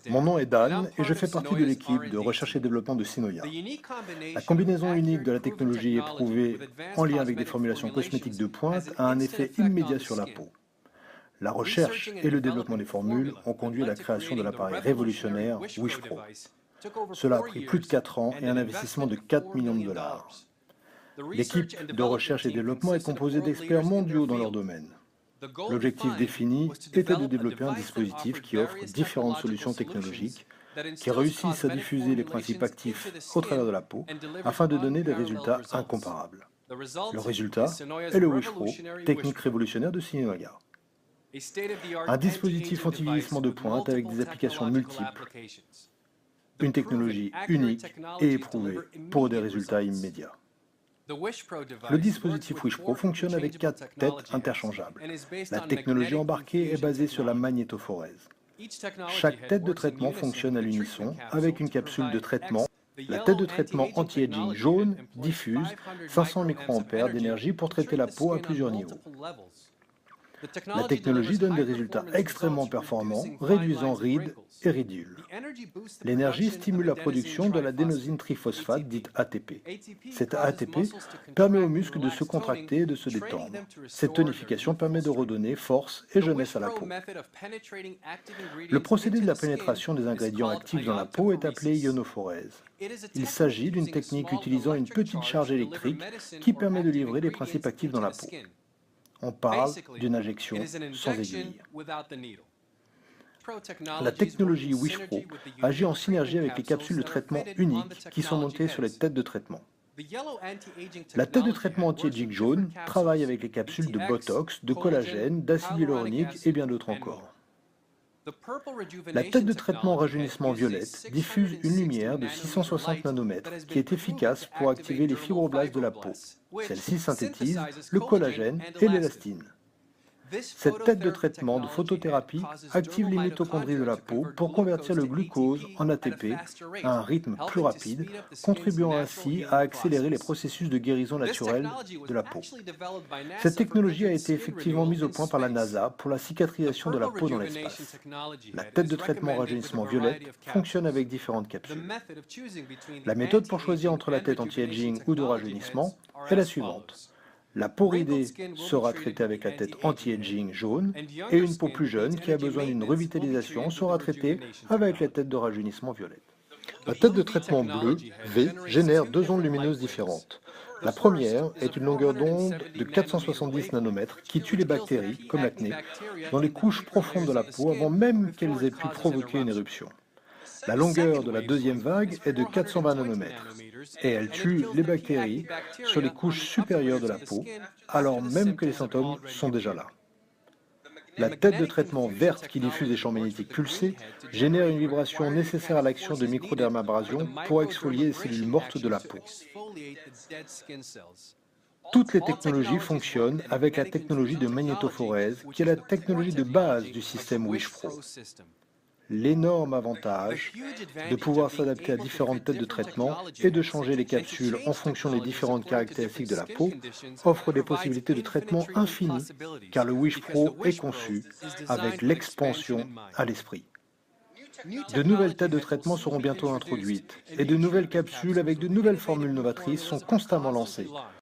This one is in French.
Mon nom est Dan et je fais partie de l'équipe de recherche et développement de Sinoia. La combinaison unique de la technologie éprouvée en lien avec des formulations cosmétiques de pointe a un effet immédiat sur la peau. La recherche et le développement des formules ont conduit à la création de l'appareil révolutionnaire Wish Pro. Cela a pris plus de 4 ans et un investissement de 4 millions de dollars. L'équipe de recherche et développement est composée d'experts mondiaux dans leur domaine. L'objectif défini était de développer un dispositif qui offre différentes solutions technologiques qui réussissent à diffuser les principes actifs au travers de la peau afin de donner des résultats incomparables. Le résultat est le Wish Pro, technique révolutionnaire de Sinoia. Un dispositif anti-vieillissement de pointe avec des applications multiples, une technologie unique et éprouvée pour des résultats immédiats. Le dispositif Wish Pro fonctionne avec 4 têtes interchangeables. La technologie embarquée est basée sur la magnétophorèse. Chaque tête de traitement fonctionne à l'unisson avec une capsule de traitement. La tête de traitement anti-aging jaune diffuse 500 microampères d'énergie pour traiter la peau à plusieurs niveaux. La technologie donne des résultats extrêmement performants, réduisant rides et ridules. L'énergie stimule la production de l'adénosine triphosphate, dite ATP. Cette ATP permet aux muscles de se contracter et de se détendre. Cette tonification permet de redonner force et jeunesse à la peau. Le procédé de la pénétration des ingrédients actifs dans la peau est appelé ionophorèse. Il s'agit d'une technique utilisant une petite charge électrique qui permet de livrer les principes actifs dans la peau. On parle d'une injection sans aiguille. La technologie Wish Pro agit en synergie avec les capsules de traitement uniques qui sont montées sur les têtes de traitement. La tête de traitement anti-aging jaune travaille avec les capsules de Botox, de collagène, d'acide hyaluronique et bien d'autres encore. La tête de traitement rajeunissement violette diffuse une lumière de 660 nanomètres qui est efficace pour activer les fibroblastes de la peau. Celle-ci synthétise le collagène et l'élastine. Cette tête de traitement de photothérapie active les mitochondries de la peau pour convertir le glucose en ATP à un rythme plus rapide, contribuant ainsi à accélérer les processus de guérison naturelle de la peau. Cette technologie a été effectivement mise au point par la NASA pour la cicatrisation de la peau dans l'espace. La tête de traitement rajeunissement violette fonctionne avec différentes capsules. La méthode pour choisir entre la tête anti-aging ou de rajeunissement est la suivante. La peau ridée sera traitée avec la tête anti-aging jaune et une peau plus jeune qui a besoin d'une revitalisation sera traitée avec la tête de rajeunissement violette. La tête de traitement bleue, V, génère 2 ondes lumineuses différentes. La première est une longueur d'onde de 470 nanomètres qui tue les bactéries, comme l'acné, dans les couches profondes de la peau avant même qu'elles aient pu provoquer une éruption. La longueur de la deuxième vague est de 420 nanomètres et elle tue les bactéries sur les couches supérieures de la peau, alors même que les symptômes sont déjà là. La tête de traitement verte qui diffuse des champs magnétiques pulsés génère une vibration nécessaire à l'action de microdermabrasion pour exfolier les cellules mortes de la peau. Toutes les technologies fonctionnent avec la technologie de magnétophorèse, qui est la technologie de base du système Wish Pro. L'énorme avantage de pouvoir s'adapter à différentes têtes de traitement et de changer les capsules en fonction des différentes caractéristiques de la peau offre des possibilités de traitement infinies, car le Wish Pro est conçu avec l'expansion à l'esprit. De nouvelles têtes de traitement seront bientôt introduites et de nouvelles capsules avec de nouvelles formules novatrices sont constamment lancées.